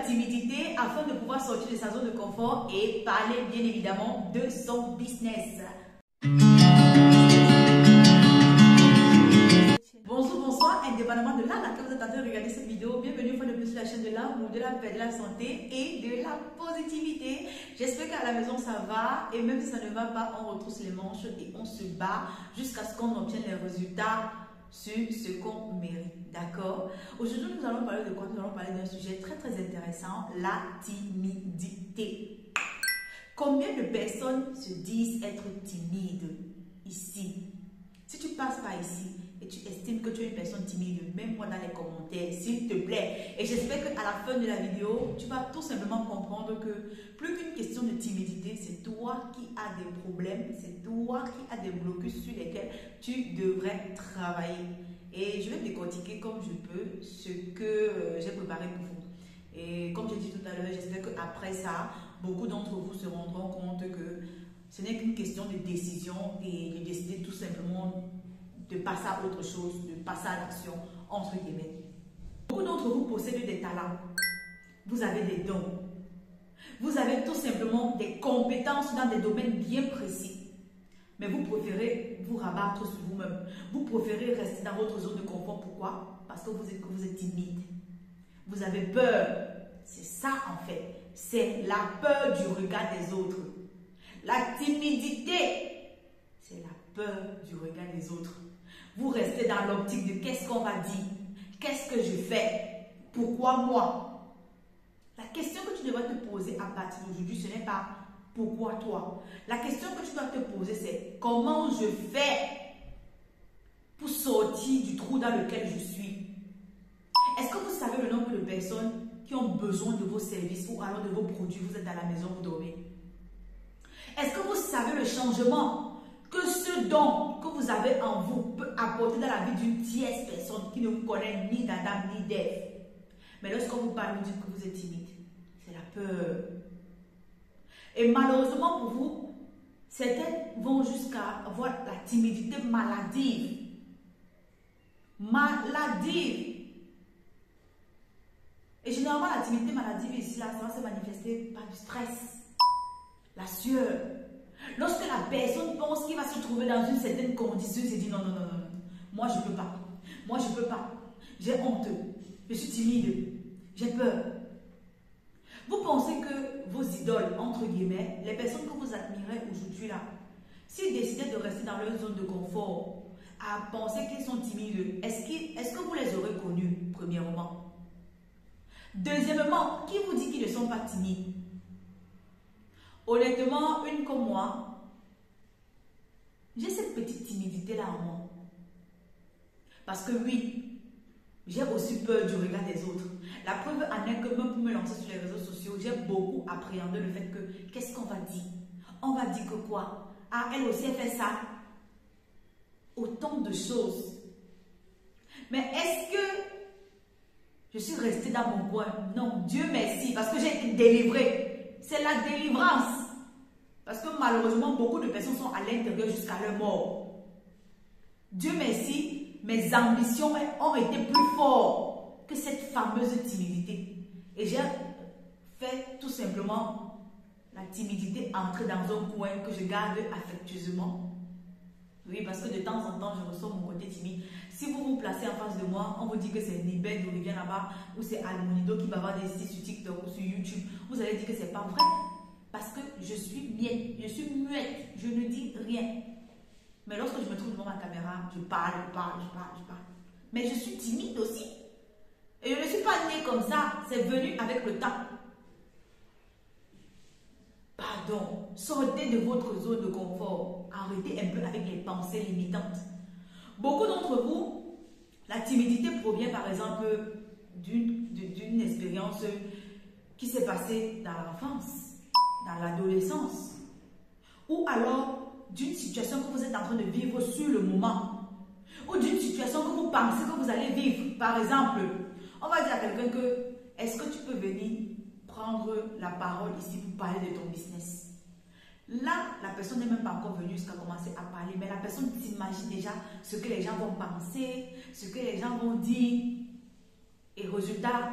timidité afin de pouvoir sortir de sa zone de confort et parler bien évidemment de son business. Bonjour, bonsoir, indépendamment de là que vous êtes en train de regarder cette vidéo, bienvenue une fois de plus sur la chaîne de l'amour, de la paix, de la santé et de la positivité. J'espère qu'à la maison ça va et même si ça ne va pas, on retrousse les manches et on se bat jusqu'à ce qu'on obtienne les résultats sur ce qu'on mérite, d'accord? Aujourd'hui, nous allons parler de quoi? Nous allons parler d'un sujet très intéressant, la timidité. Combien de personnes se disent être timides ici? Si tu passes par ici et tu estimes que tu es une personne timide, mets-moi dans les commentaires, s'il te plaît. Et j'espère qu'à la fin de la vidéo, tu vas tout simplement comprendre que plus qu'une question de timidité, c'est toi qui as des problèmes, c'est toi qui as des blocus sur lesquels tu devrais travailler. Et je vais décortiquer comme je peux ce que j'ai préparé pour vous. Et comme j'ai dit tout à l'heure, j'espère qu'après ça, beaucoup d'entre vous se rendront compte que ce n'est qu'une question de décision et de décider tout simplement de passer à autre chose, de passer à l'action, entre guillemets. Beaucoup d'entre vous possèdent des talents, vous avez des dons, vous avez tout simplement des compétences dans des domaines bien précis. Mais vous préférez vous rabattre sur vous-même, vous préférez rester dans votre zone de confort. Pourquoi? Parce que vous êtes timide, vous avez peur. C'est ça en fait, c'est la peur du regard des autres. La timidité, c'est la peur du regard des autres. Vous restez dans l'optique de qu'est-ce qu'on va dire, qu'est-ce que je fais, pourquoi moi. La question que tu devrais te poser à partir d'aujourd'hui, ce n'est pas pourquoi toi. La question que tu dois te poser, c'est comment je fais pour sortir du trou dans lequel je suis. Est-ce que vous savez le nombre de personnes qui ont besoin de vos services ou alors de vos produits? Vous êtes dans la maison, vous dormez. Est-ce que vous savez le changement que ce don que vous avez en vous peut apporter dans la vie d'une tierce personne qui ne vous connaît ni d'Adam ni d'Ève? Mais lorsqu'on vous parle, vous dites que vous êtes timide. C'est la peur. Et malheureusement pour vous, certains vont jusqu'à avoir la timidité maladive. Maladive. Et généralement, la timidité maladive ici, là, ça va se manifester par du stress. La sueur. Lorsque la personne pense qu'il va se trouver dans une certaine condition, il se dit non, moi je ne peux pas. Moi je ne peux pas. J'ai honte. Je suis timide. J'ai peur. Vous pensez que vos idoles, entre guillemets, les personnes que vous admirez aujourd'hui là, s'ils décidaient de rester dans leur zone de confort, à penser qu'ils sont timides, est-ce que vous les aurez connus, premièrement? Deuxièmement, qui vous dit qu'ils ne sont pas timides? Honnêtement, une comme moi, j'ai cette petite timidité-là en moi. Parce que oui, j'ai aussi peur du regard des autres. La preuve en est que même pour me lancer sur les réseaux sociaux, j'ai beaucoup appréhendé le fait que, qu'est-ce qu'on va dire? On va dire que quoi? Ah, elle aussi elle fait ça. Autant de choses. Mais est-ce que je suis restée dans mon coin? Non, Dieu merci, parce que j'ai été délivrée. C'est la délivrance. Parce que malheureusement, beaucoup de personnes sont à l'intérieur jusqu'à leur mort. Dieu merci, mes ambitions ont été plus fortes que cette fameuse timidité. Et j'ai fait tout simplement la timidité entrer dans un coin que je garde affectueusement. Oui, parce que de temps en temps, je ressens mon côté timide. Si vous vous placez en face de moi, on vous dit que c'est Nibet qui vient là-bas, ou c'est Almonido qui va avoir des sites sur TikTok ou sur YouTube. Vous allez dire que c'est pas vrai. Parce que je suis muette, je ne dis rien. Mais lorsque je me trouve devant ma caméra, je parle. Mais je suis timide aussi. Et je ne suis pas née comme ça, c'est venu avec le temps. Pardon, sortez de votre zone de confort. Arrêtez un peu avec les pensées limitantes. Beaucoup d'entre vous, la timidité provient par exemple d'une expérience qui s'est passée dans l'enfance, dans l'adolescence, ou alors d'une situation que vous êtes en train de vivre sur le moment, ou d'une situation que vous pensez que vous allez vivre. Par exemple, on va dire à quelqu'un que, est-ce que tu peux venir prendre la parole ici pour parler de ton business? Là, la personne n'est même pas encore venue jusqu'à commencer à parler, mais la personne s'imagine déjà ce que les gens vont penser, ce que les gens vont dire. Et résultat,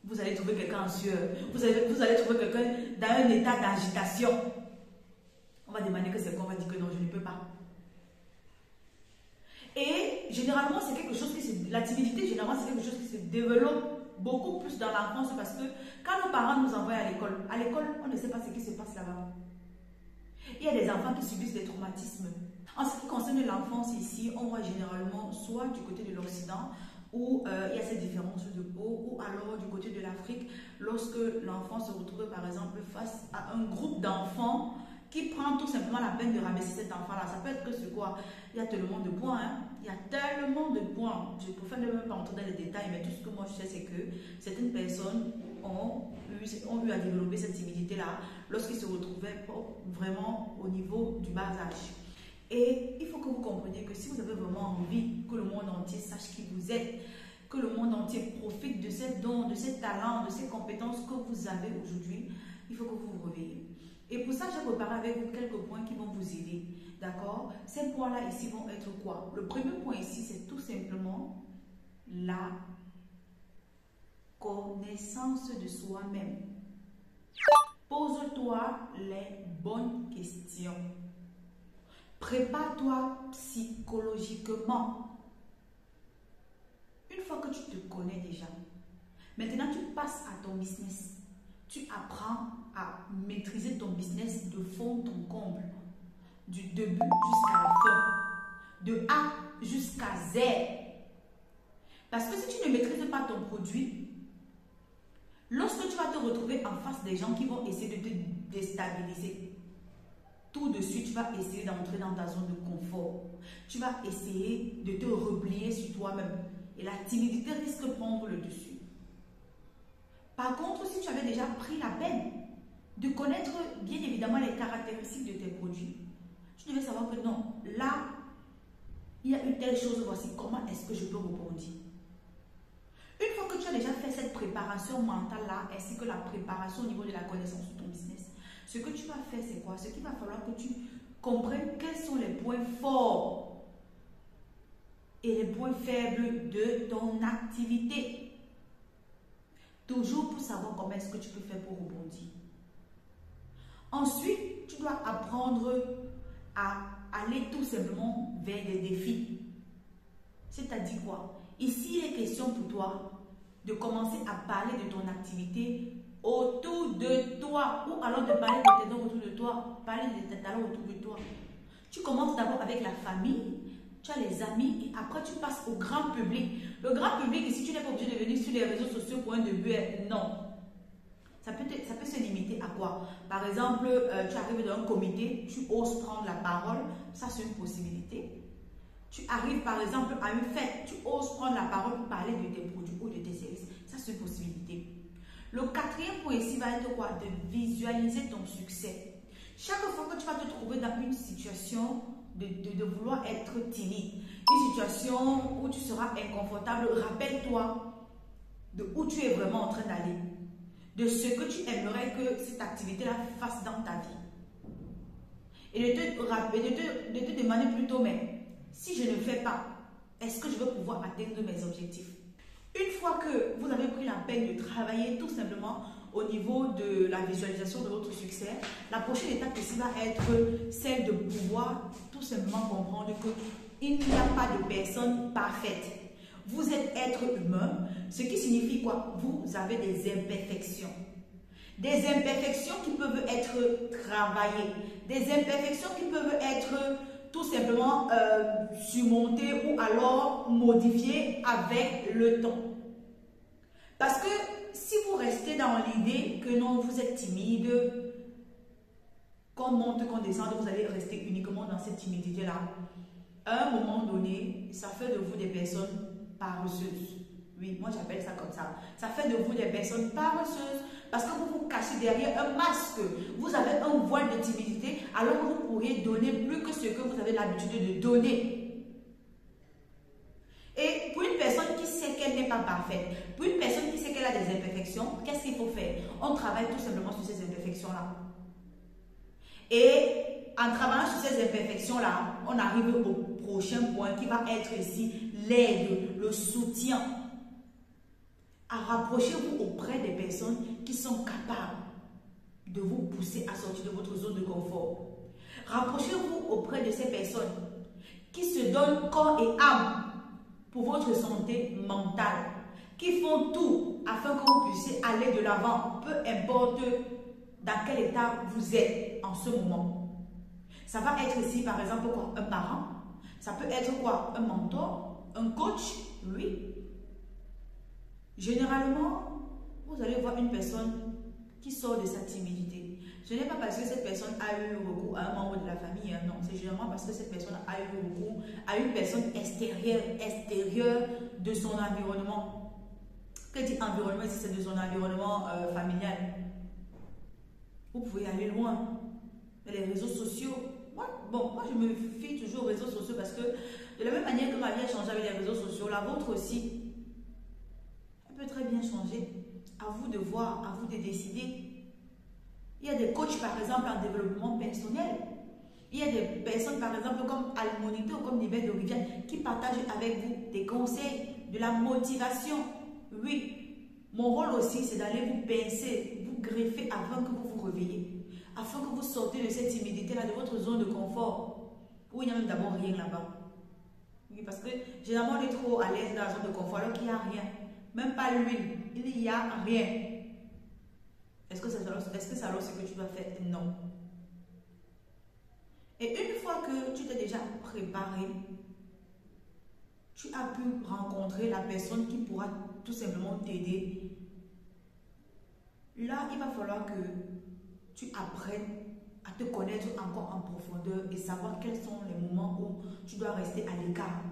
Vous allez trouver quelqu'un en sueur. Vous allez trouver quelqu'un dans un état d'agitation. On va demander que c'est quoi, on va dire que non, je ne peux pas. Et généralement, c'est quelque chose la timidité, généralement, c'est quelque chose qui se développe beaucoup plus dans l'enfance parce que quand nos parents nous envoient à l'école, on ne sait pas ce qui se passe là-bas. Il y a des enfants qui subissent des traumatismes. En ce qui concerne l'enfance ici, on voit généralement soit du côté de l'Occident où il y a ces différences de peau, ou alors du côté de l'Afrique, lorsque l'enfant se retrouve par exemple face à un groupe d'enfants qui prend tout simplement la peine de rabaisser cet enfant-là. Ça peut être que c'est quoi? Il y a tellement de points, hein? Il y a tellement de points. Je préfère ne même pas entrer dans les détails, mais tout ce que moi je sais, c'est que certaines personnes ont eu à développer cette timidité-là lorsqu'ils se retrouvaient vraiment au niveau du bas âge. Et il faut que vous compreniez que si vous avez vraiment envie que le monde entier sache qui vous êtes, que le monde entier profite de ces dons, de ces talents, de ces compétences que vous avez aujourd'hui, il faut que vous vous réveillez. Et pour ça, j'ai préparé avec vous quelques points qui vont vous aider. D'accord? Ces points-là ici vont être quoi? Le premier point ici, c'est tout simplement la connaissance de soi-même. Pose-toi les bonnes questions. Prépare-toi psychologiquement. Une fois que tu te connais déjà, maintenant tu passes à ton business. Tu apprends à maîtriser ton business de fond en comble, du début jusqu'à la fin, de A jusqu'à Z. Parce que si tu ne maîtrises pas ton produit, lorsque tu vas te retrouver en face des gens qui vont essayer de te déstabiliser, tout de suite, tu vas essayer d'entrer dans ta zone de confort. Tu vas essayer de te replier sur toi-même. Et la timidité risque de prendre le dessus. Par contre, si tu avais déjà pris la peine de connaître bien évidemment les caractéristiques de tes produits, tu devais savoir que non, là, il y a une telle chose, voici comment est-ce que je peux rebondir. Une fois que tu as déjà fait cette préparation mentale-là, ainsi que la préparation au niveau de la connaissance de ton business, ce que tu vas faire, c'est quoi? Ce qu'il va falloir que tu comprennes quels sont les points forts et les points faibles de ton activité. Toujours pour savoir comment est-ce que tu peux faire pour rebondir. Ensuite, tu dois apprendre à aller tout simplement vers des défis. C'est-à-dire quoi? Ici, il est question pour toi de commencer à parler de ton activité autour de toi, ou alors de parler de tes dons autour de toi, parler de tes talents autour de toi. Tu commences d'abord avec la famille, tu as les amis, et après tu passes au grand public. Le grand public, ici, tu n'es pas obligé de venir sur les réseaux sociaux pour un début, non. Ça peut se limiter à quoi? Par exemple, tu arrives dans un comité, tu oses prendre la parole, ça c'est une possibilité. Tu arrives par exemple à une fête, tu oses prendre la parole pour parler de tes produits ou de tes services, ça c'est une possibilité. Le quatrième point ici va être quoi? De visualiser ton succès. Chaque fois que tu vas te trouver dans une situation de vouloir être timide, une situation où tu seras inconfortable, rappelle-toi de où tu es vraiment en train d'aller, de ce que tu aimerais que cette activité-là fasse dans ta vie. Et de te demander plutôt, mais si je ne fais pas, est-ce que je vais pouvoir atteindre mes objectifs? Une fois que vous avez pris la peine de travailler tout simplement au niveau de la visualisation de votre succès, la prochaine étape ici va être celle de pouvoir tout simplement comprendre qu'il n'y a pas de personne parfaite. Vous êtes être humain, ce qui signifie quoi? Vous avez des imperfections. Des imperfections qui peuvent être travaillées, des imperfections qui peuvent être tout simplement surmontées ou alors modifiées avec le temps. Parce que si vous restez dans l'idée que non, vous êtes timide, qu'on monte, qu'on descende, vous allez rester uniquement dans cette timidité-là. À un moment donné, ça fait de vous des personnes paresseuses. Oui, moi j'appelle ça comme ça. Ça fait de vous des personnes paresseuses parce que vous vous cachez derrière un masque. Vous avez un voile de timidité alors que vous pourriez donner plus que ce que vous avez l'habitude de donner. Et pour une personne qui sait qu'elle n'est pas parfaite, pour une personne qui sait qu'elle a des imperfections, qu'est-ce qu'il faut faire? On travaille tout simplement sur ces imperfections-là. Et en travaillant sur ces imperfections-là, on arrive au prochain point qui va être ici l'aide, le soutien. Rapprochez-vous auprès des personnes qui sont capables de vous pousser à sortir de votre zone de confort. Rapprochez-vous auprès de ces personnes qui se donnent corps et âme pour votre santé mentale, qui font tout afin que vous puissiez aller de l'avant, peu importe dans quel état vous êtes en ce moment. Ça va être ici, par exemple, quoi? Un parent. Ça peut être quoi? Un mentor, un coach, oui. Généralement, vous allez voir une personne qui sort de sa timidité. Ce n'est pas parce que cette personne a eu recours à un membre de la famille, hein, non. C'est généralement parce que cette personne a eu recours à une personne extérieure de son environnement. Que dit environnement si c'est de son environnement familial? Vous pouvez aller loin. Les réseaux sociaux. Moi, je me fie toujours aux réseaux sociaux parce que de la même manière que ma vie a changé avec les réseaux sociaux, la vôtre aussi, elle peut très bien changer. À vous de voir, à vous de décider. Il y a des coachs, par exemple, en développement personnel. Il y a des personnes, par exemple, comme Almonité ou comme Nivelle de Rivière, qui partagent avec vous des conseils, de la motivation. Oui, mon rôle aussi, c'est d'aller vous pincer, vous greffer afin que vous vous réveillez, afin que vous sortez de cette timidité-là, de votre zone de confort, où il n'y a même d'abord rien là-bas. Oui, parce que généralement, on est trop à l'aise dans la zone de confort alors qu'il n'y a rien. Même pas l'huile, il n'y a rien. Est-ce que c'est alors ce que tu dois faire? Non. Et une fois que tu t'es déjà préparé, tu as pu rencontrer la personne qui pourra tout simplement t'aider. Là, il va falloir que tu apprennes à te connaître encore en profondeur et savoir quels sont les moments où tu dois rester à l'écart.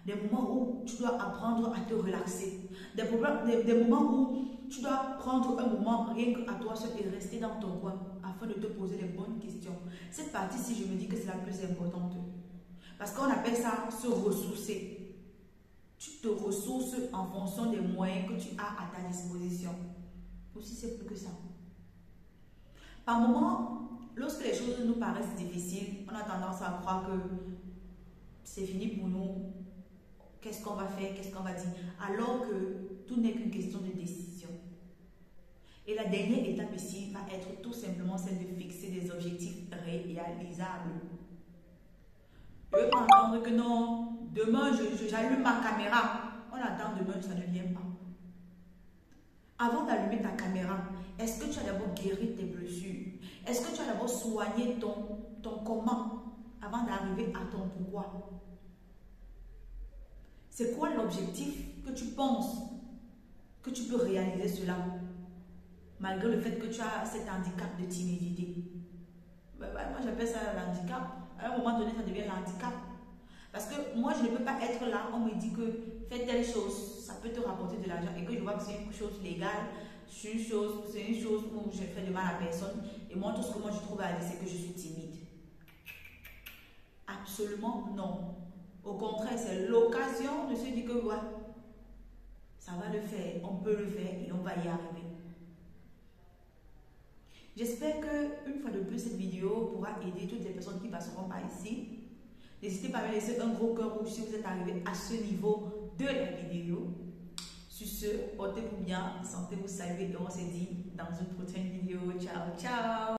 Des moments où tu dois apprendre à te relaxer. Des moments où tu dois prendre un moment rien qu'à toi seul et rester dans ton coin afin de te poser les bonnes questions. Cette partie-ci, je me dis que c'est la plus importante. Parce qu'on appelle ça se ressourcer. Tu te ressources en fonction des moyens que tu as à ta disposition. Aussi simple que ça. Par moments, lorsque les choses nous paraissent difficiles, on a tendance à croire que c'est fini pour nous. Qu'est-ce qu'on va faire? Qu'est-ce qu'on va dire? Alors que tout n'est qu'une question de décision. Et la dernière étape ici va être tout simplement celle de fixer des objectifs réalisables. Je ne veux pas entendre que non, demain j'allume ma caméra. On attend demain, ça ne vient pas. Avant d'allumer ta caméra, est-ce que tu as d'abord guéri tes blessures? Est-ce que tu as d'abord soigné ton comment avant d'arriver à ton pourquoi? C'est quoi l'objectif que tu penses que tu peux réaliser cela malgré le fait que tu as cet handicap de timidité? Moi, j'appelle ça l'handicap. À un moment donné, ça devient l'handicap. Parce que moi, je ne peux pas être là. On me dit que fais telle chose, ça peut te rapporter de l'argent et que je vois que c'est une chose légale, c'est une chose où je fais de mal à personne. Et moi, tout ce que moi je trouve à dire, c'est que je suis timide. Absolument non. Au contraire, c'est l'occasion de se dire que ouais, ça va le faire, on peut le faire et on va y arriver. J'espère que une fois de plus, cette vidéo pourra aider toutes les personnes qui passeront par ici. N'hésitez pas à me laisser un gros cœur rouge si vous êtes arrivé à ce niveau de la vidéo. Sur ce, portez-vous bien, sentez-vous salués et on se dit dans une prochaine vidéo. Ciao, ciao!